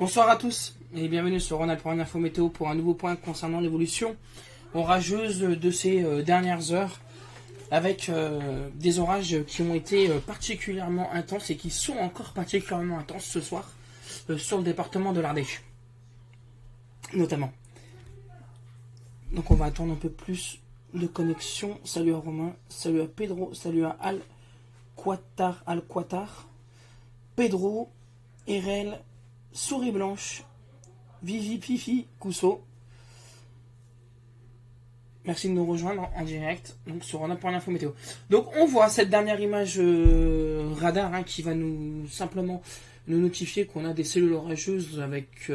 Bonsoir à tous et bienvenue sur Ronald pour une info météo pour un nouveau point concernant l'évolution orageuse de ces dernières heures avec des orages qui ont été particulièrement intenses et qui sont encore particulièrement intenses ce soir sur le département de l'Ardèche notamment. Donc on va attendre un peu plus de connexion. Salut à Romain, salut à Pedro, salut à Al-Quatar, Pedro, Erel, Souris Blanche, Vivi Pifi Cousseau. Merci de nous rejoindre en direct donc sur Ronald pour l'info météo. Donc on voit cette dernière image radar qui va nous simplement nous notifier qu'on a des cellules orageuses avec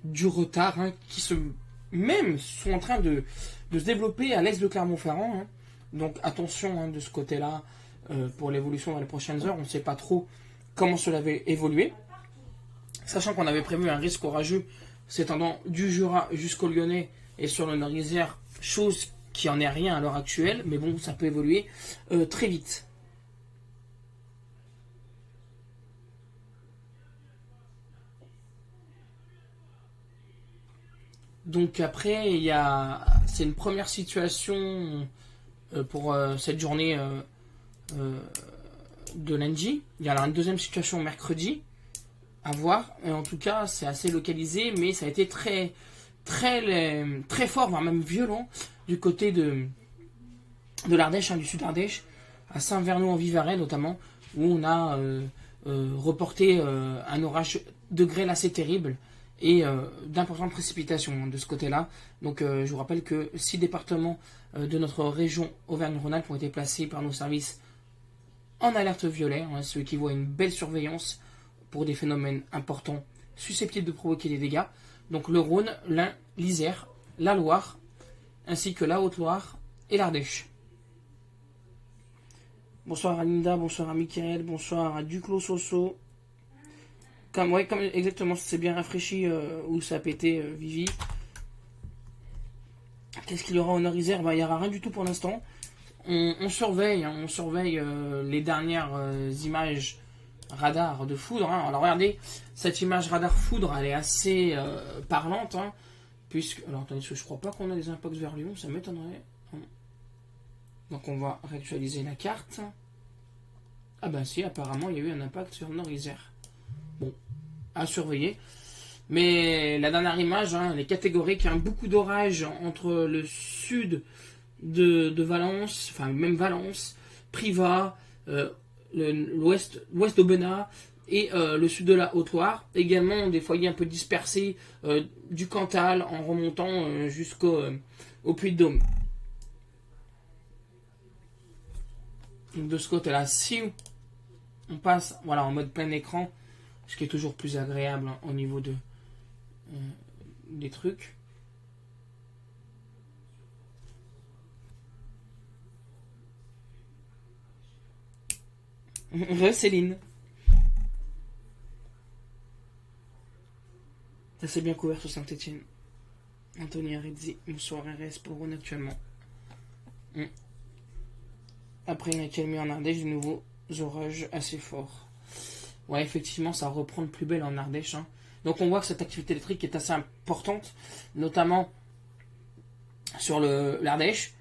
du retard qui sont en train de se développer à l'est de Clermont-Ferrand. Donc attention de ce côté-là pour l'évolution dans les prochaines heures. On ne sait pas trop comment cela va évoluer. Sachant qu'on avait prévu un risque orageux s'étendant du Jura jusqu'au Lyonnais et sur le Nord-Isère, chose qui en est rien à l'heure actuelle, mais bon, ça peut évoluer très vite. Donc après, c'est une première situation pour cette journée de lundi. Il y a une deuxième situation mercredi. À voir. Et en tout cas, c'est assez localisé, mais ça a été très fort, voire même violent, du côté de l'Ardèche, du sud Ardèche, à Saint-Vernou-en-Vivarais notamment, où on a reporté un orage de grêle assez terrible et d'importantes précipitations de ce côté-là. Donc je vous rappelle que 6 départements de notre région Auvergne-Rhône-Alpes ont été placés par nos services en alerte violet, ce qui voit une belle surveillance pour des phénomènes importants susceptibles de provoquer des dégâts. Donc le Rhône, l'Ain, l'Isère, la Loire, ainsi que la Haute-Loire et l'Ardèche. Bonsoir à Linda, bonsoir à Mickaël, bonsoir à Duclos Soso. Comme exactement, c'est bien rafraîchi où ça a pété, Vivi. Qu'est-ce qu'il y aura au Nord-Isère ? Il n'y aura rien du tout pour l'instant. On surveille, les dernières images radar de foudre. Alors regardez, cette image radar foudre, elle est assez parlante, puisque... Alors attendez, je crois pas qu'on a des impacts vers Lyon, ça m'étonnerait. Donc on va réactualiser la carte. Ah ben si, apparemment il y a eu un impact sur Nord-Isère. Bon, à surveiller. Mais la dernière image, elle est catégorique, beaucoup d'orages entre le sud de Valence, enfin même Valence, Privas, l'ouest d'Aubenas et le sud de la Haute-Loire. Également des foyers un peu dispersés du Cantal en remontant jusqu'au Puy-de-Dôme. Donc de ce côté-là, si on passe en mode plein écran, ce qui est toujours plus agréable au niveau des trucs. Céline. Ça s'est bien couvert sur Saint-Etienne. Anthony Arizzi, bonsoir RS pour Rhône actuellement. Après une accalmie en Ardèche, de nouveaux orages assez forts. Ouais, effectivement, ça reprend de plus belle en Ardèche. Donc on voit que cette activité électrique est assez importante, notamment sur l'Ardèche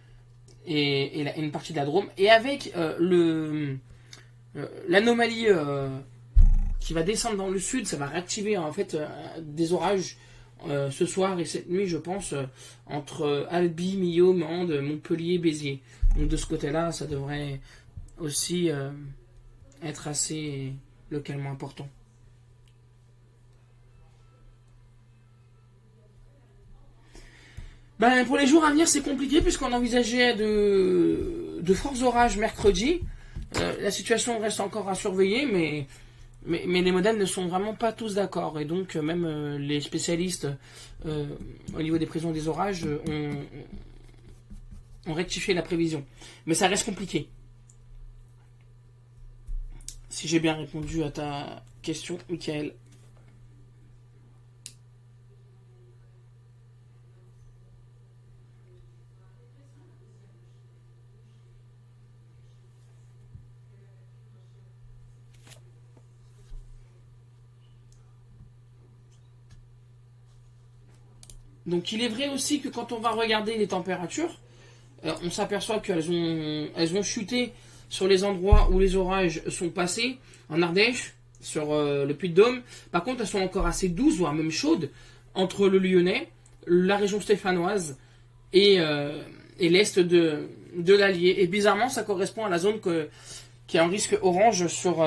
et une partie de la Drôme. Et avec l'anomalie qui va descendre dans le sud, ça va réactiver en fait des orages ce soir et cette nuit, je pense, entre Albi, Millau, Mende, Montpellier, Béziers. Donc de ce côté-là, ça devrait aussi être assez localement important. Pour les jours à venir, c'est compliqué puisqu'on envisageait de forts orages mercredi. La situation reste encore à surveiller, mais les modèles ne sont vraiment pas tous d'accord. Et donc, même les spécialistes au niveau des prévisions des orages ont rectifié la prévision. Mais ça reste compliqué. Si j'ai bien répondu à ta question, Michael. Donc il est vrai aussi que quand on va regarder les températures, on s'aperçoit elles ont chuté sur les endroits où les orages sont passés, en Ardèche, sur le Puy-de-Dôme. Par contre, elles sont encore assez douces, voire même chaudes, entre le Lyonnais, la région stéphanoise et, et l'est de l'Allier. Et bizarrement, ça correspond à la zone qui a un risque orange sur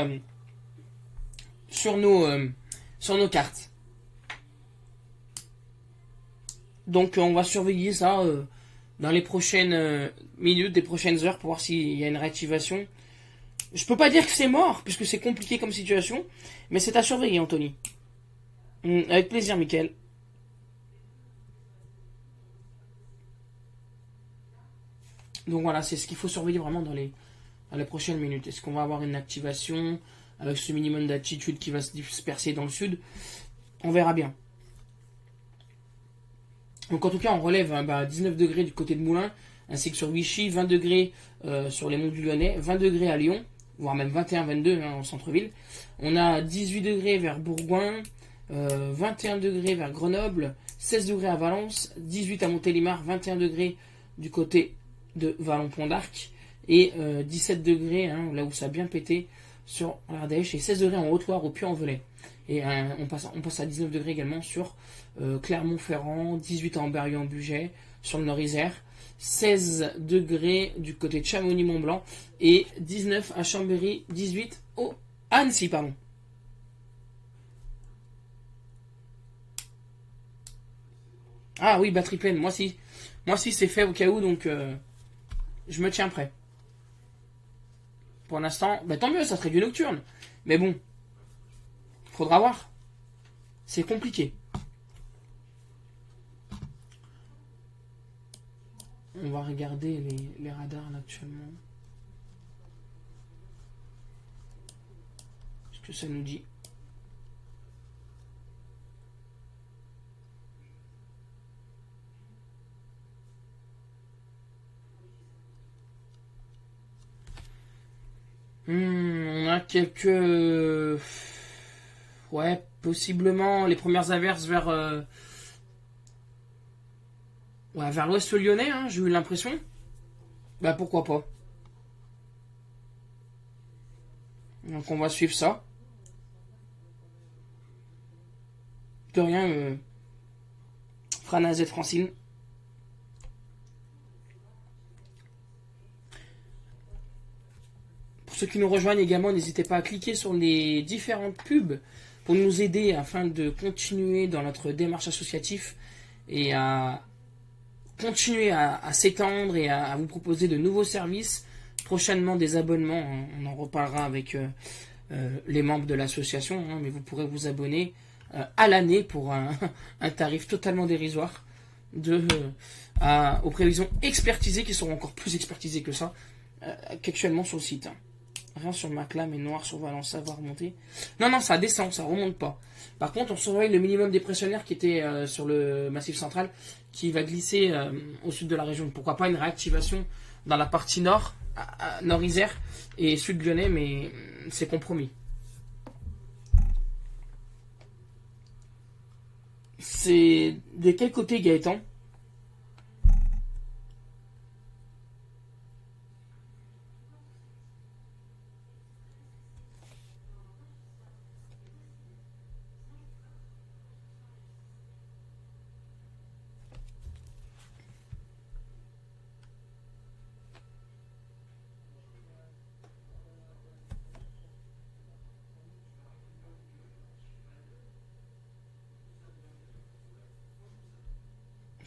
nos cartes. Donc on va surveiller ça dans les prochaines minutes, des prochaines heures pour voir s'il y a une réactivation. Je peux pas dire que c'est mort, puisque c'est compliqué comme situation, mais c'est à surveiller, Anthony. Avec plaisir, Mickaël. Donc voilà, c'est ce qu'il faut surveiller vraiment dans les prochaines minutes. Est-ce qu'on va avoir une activation avec ce minimum d'altitude qui va se disperser dans le sud? On verra bien. Donc en tout cas, on relève 19 degrés du côté de Moulins, ainsi que sur Vichy, 20 degrés sur les monts du Lyonnais, 20 degrés à Lyon, voire même 21-22 en centre-ville. On a 18 degrés vers Bourgoin, 21 degrés vers Grenoble, 16 degrés à Valence, 18 à Montélimar, 21 degrés du côté de Vallon-Pont d'Arc, et 17 degrés, là où ça a bien pété, sur l'Ardèche, et 16 degrés en Haute-Loire au Puy-en-Velay. Et on passe à 19 degrés également sur Clermont-Ferrand, 18 à Amberieu-en-Bugey, sur le Nord-Isère, 16 degrés du côté de Chamonix-Mont-Blanc, et 19 à Chambéry, 18 au Annecy, pardon. Ah oui, batterie pleine, moi si c'est fait au cas où, donc je me tiens prêt. Pour l'instant, tant mieux, ça serait du nocturne. Mais bon, faudra voir. C'est compliqué. On va regarder les radars là actuellement. Ce que ça nous dit. On a quelques... Ouais, possiblement les premières averses vers l'ouest lyonnais, j'ai eu l'impression. Pourquoi pas. Donc on va suivre ça. De rien, Franaz et Francine. Pour ceux qui nous rejoignent également, n'hésitez pas à cliquer sur les différentes pubs pour nous aider afin de continuer dans notre démarche associative et à continuer à s'étendre et à vous proposer de nouveaux services. Prochainement des abonnements, on en reparlera avec les membres de l'association, mais vous pourrez vous abonner à l'année pour un tarif totalement dérisoire aux prévisions expertisées qui seront encore plus expertisées que ça qu'actuellement sur le site. Rien sur Macla, mais noir sur Valence, ça va remonter. Non, ça descend, ça remonte pas. Par contre, on surveille le minimum dépressionnaire qui était sur le massif central, qui va glisser au sud de la région. Pourquoi pas une réactivation dans la partie nord, Nord-Isère et sud lyonnais, mais c'est compromis. C'est de quel côté, Gaëtan ?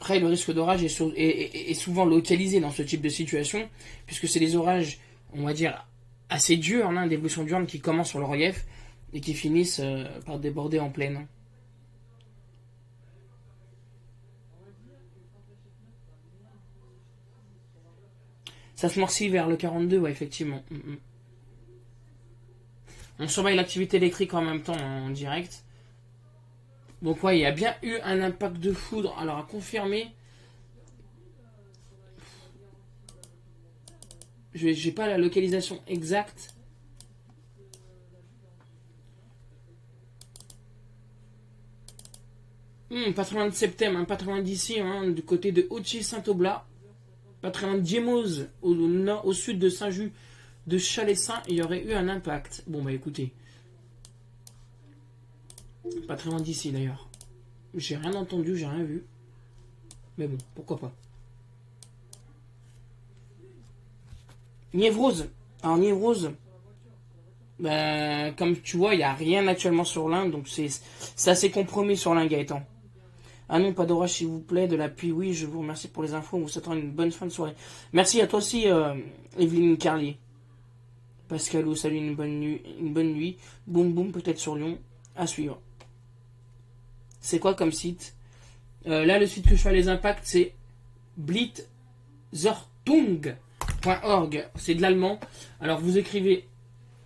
Après, le risque d'orage est souvent localisé dans ce type de situation, puisque c'est des orages, on va dire, assez durs, d'évolution diurne qui commencent sur le relief et qui finissent par déborder en plaine. Ça se morcit vers le 42, ouais, effectivement. On surveille l'activité électrique en même temps en direct. Donc ouais, il y a bien eu un impact de foudre. Alors à confirmer. J'ai pas la localisation exacte. Pas très loin de Septem, pas très loin d'ici, du côté de Auchy-Saint-Oblat. Pas très loin de Diemose, au sud de Saint-Just, de Chalessin, il y aurait eu un impact. Bon, bah écoutez. Pas très loin d'ici d'ailleurs. J'ai rien entendu, j'ai rien vu. Mais bon, pourquoi pas. Niévrose. Alors Niévrose, comme tu vois, il n'y a rien actuellement sur l'Inde, donc c'est assez compromis sur l'Inde, Gaëtan. Ah non, pas d'orage s'il vous plaît, de la pluie, oui, je vous remercie pour les infos, on vous souhaite une bonne fin de soirée. Merci à toi aussi, Evelyne Carlier. Pascalou, salut, une bonne nuit. Boum boum, peut-être sur Lyon, à suivre. C'est quoi comme site? Là, le site que je fais les impacts, c'est blitzertung.org. C'est de l'allemand. Alors, vous écrivez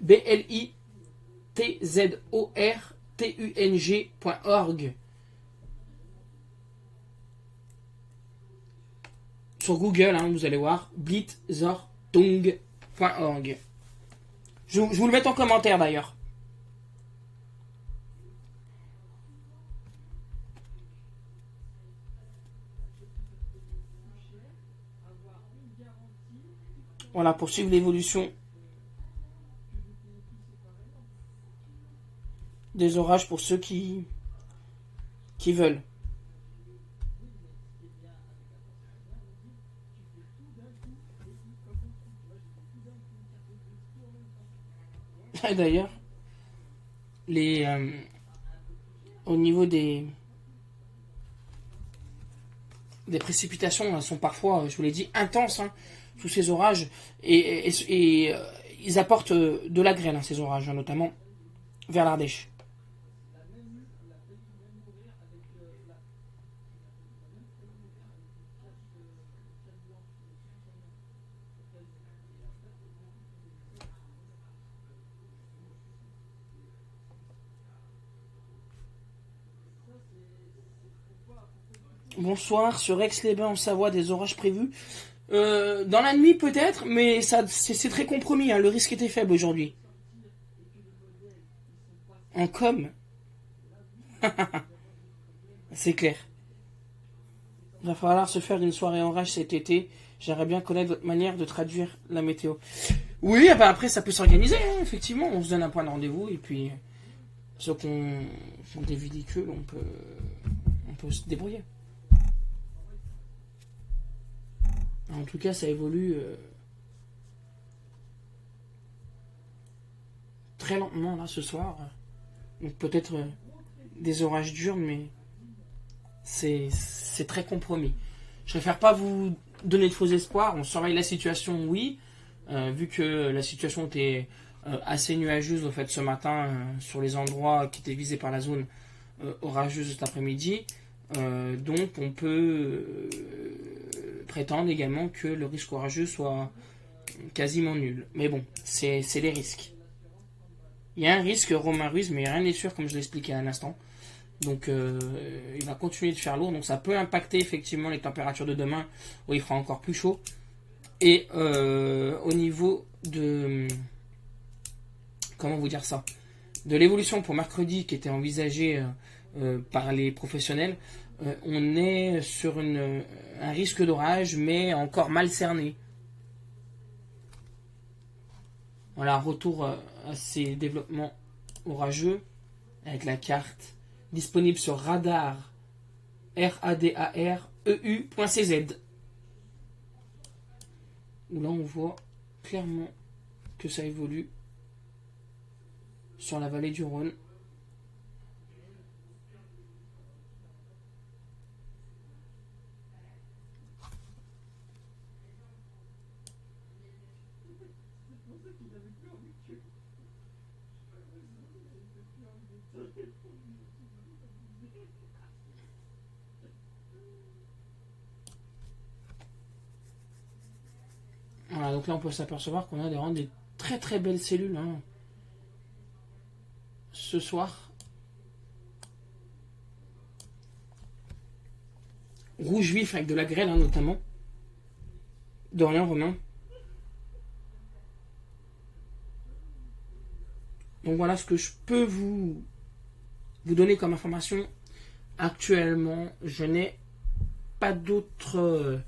blitzortung.org. Sur Google, vous allez voir, blitzertung.org. Je vous le mets en commentaire d'ailleurs. Voilà, pour suivre l'évolution des orages pour ceux qui veulent. D'ailleurs, au niveau des précipitations sont parfois, je vous l'ai dit, intenses, tous ces orages, et ils apportent de la graine, ces orages, notamment vers l'Ardèche. Bonsoir, sur Aix-les-Bains en Savoie, des orages prévus. Dans la nuit peut-être, mais c'est très compromis, le risque était faible aujourd'hui. En com. C'est clair. Il va falloir se faire une soirée orage cet été. J'aimerais bien connaître votre manière de traduire la météo. Oui, après ça peut s'organiser, effectivement. On se donne un point de rendez-vous et puis ceux qui ont des véhicules, on peut se débrouiller. En tout cas, ça évolue très lentement là ce soir. Donc peut-être des orages durs, mais c'est très compromis. Je préfère pas vous donner de faux espoirs. On surveille la situation, oui, vu que la situation était assez nuageuse au fait ce matin sur les endroits qui étaient visés par la zone orageuse cet après-midi. Donc on peut prétendre également que le risque orageux soit quasiment nul. Mais bon, c'est les risques. Il y a un risque, Romain Ruiz, mais rien n'est sûr, comme je l'expliquais à l'instant. Donc il va continuer de faire lourd. Donc ça peut impacter effectivement les températures de demain, où il fera encore plus chaud. Et au niveau de... Comment vous dire ça? De l'évolution pour mercredi qui était envisagée par les professionnels, on est sur un risque d'orage, mais encore mal cerné. Voilà, retour à ces développements orageux avec la carte disponible sur radar RADAREU.cz, où là on voit clairement que ça évolue sur la vallée du Rhône. Voilà, donc là on peut s'apercevoir qu'on a vraiment des très très belles cellules ce soir. Rouge vif avec de la grêle notamment. De rien, Romain. Donc voilà ce que je peux vous donner comme information actuellement, je n'ai pas d'autres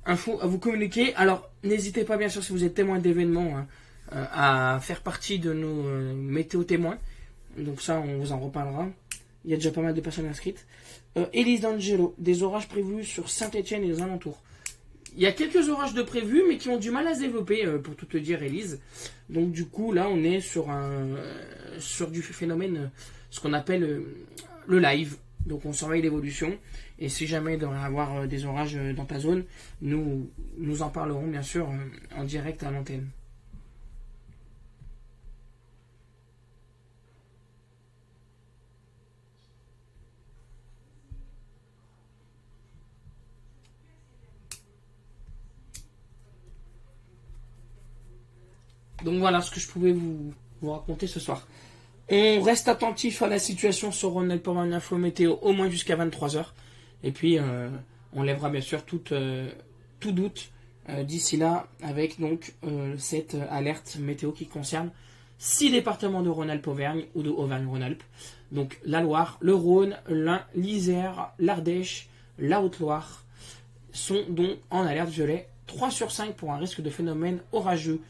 infos à vous communiquer. Alors, n'hésitez pas, bien sûr, si vous êtes témoin d'événements, hein, à faire partie de nos météo témoins. Donc ça, on vous en reparlera. Il y a déjà pas mal de personnes inscrites. Élise d'Angelo, des orages prévus sur Saint-Etienne et les alentours. Il y a quelques orages de prévus, mais qui ont du mal à se développer, pour tout te dire, Élise. Donc du coup, là, on est sur du phénomène, ce qu'on appelle le live. Donc on surveille l'évolution. Et si jamais il devrait y avoir des orages dans ta zone, nous en parlerons, bien sûr, en direct à l'antenne. Donc voilà ce que je pouvais vous raconter ce soir. On reste attentif à la situation sur Rhône-Alpes pour une info météo au moins jusqu'à 23h. Et puis on lèvera bien sûr tout doute d'ici là avec donc cette alerte météo qui concerne 6 départements de Rhône-Alpes-Auvergne ou de Auvergne-Rhône-Alpes. Donc la Loire, le Rhône, l'Ain, l'Isère, l'Ardèche, la Haute-Loire sont donc en alerte violet 3 sur 5 pour un risque de phénomène orageux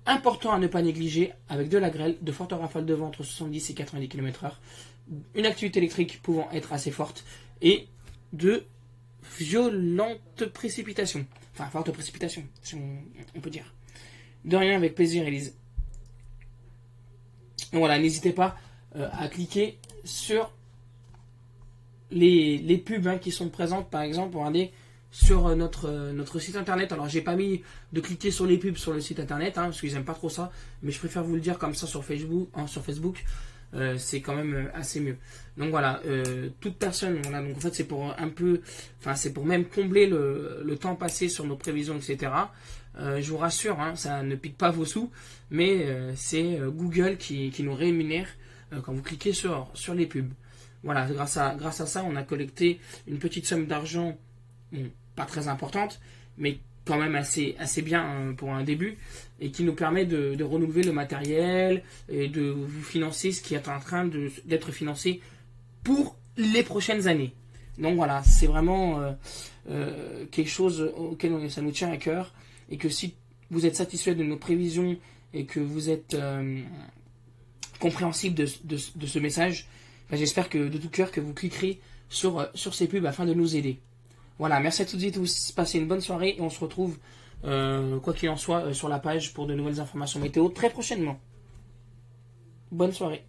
important à ne pas négliger, avec de la grêle, de fortes rafales de vent entre 70 et 90 km/h, une activité électrique pouvant être assez forte, et de violentes précipitations. Enfin, fortes précipitations, si on peut dire. De rien, avec plaisir, Elise. Donc voilà, n'hésitez pas à cliquer sur les pubs, hein, qui sont présentes, par exemple, regardez, sur notre site internet. Alors j'ai pas mis de cliquer sur les pubs sur le site internet, hein, parce qu'ils aiment pas trop ça, mais je préfère vous le dire comme ça sur Facebook, hein, c'est quand même assez mieux. Donc voilà, toute personne, voilà, donc en fait c'est pour un peu, enfin c'est pour même combler le temps passé sur nos prévisions, etc. Je vous rassure, hein, ça ne pique pas vos sous, mais c'est Google qui nous rémunère quand vous cliquez sur les pubs. Voilà, grâce à ça, on a collecté une petite somme d'argent, bon, pas très importante, mais quand même assez bien, hein, pour un début, et qui nous permet de renouveler le matériel et de vous financer ce qui est en train d'être financé pour les prochaines années. Donc voilà, c'est vraiment quelque chose auquel ça nous tient à cœur, et que si vous êtes satisfait de nos prévisions et que vous êtes compréhensible de ce message, ben j'espère que de tout cœur que vous cliquerez sur ces pubs afin de nous aider. Voilà, merci à toutes et tous, passez une bonne soirée et on se retrouve, quoi qu'il en soit, sur la page pour de nouvelles informations météo très prochainement. Bonne soirée.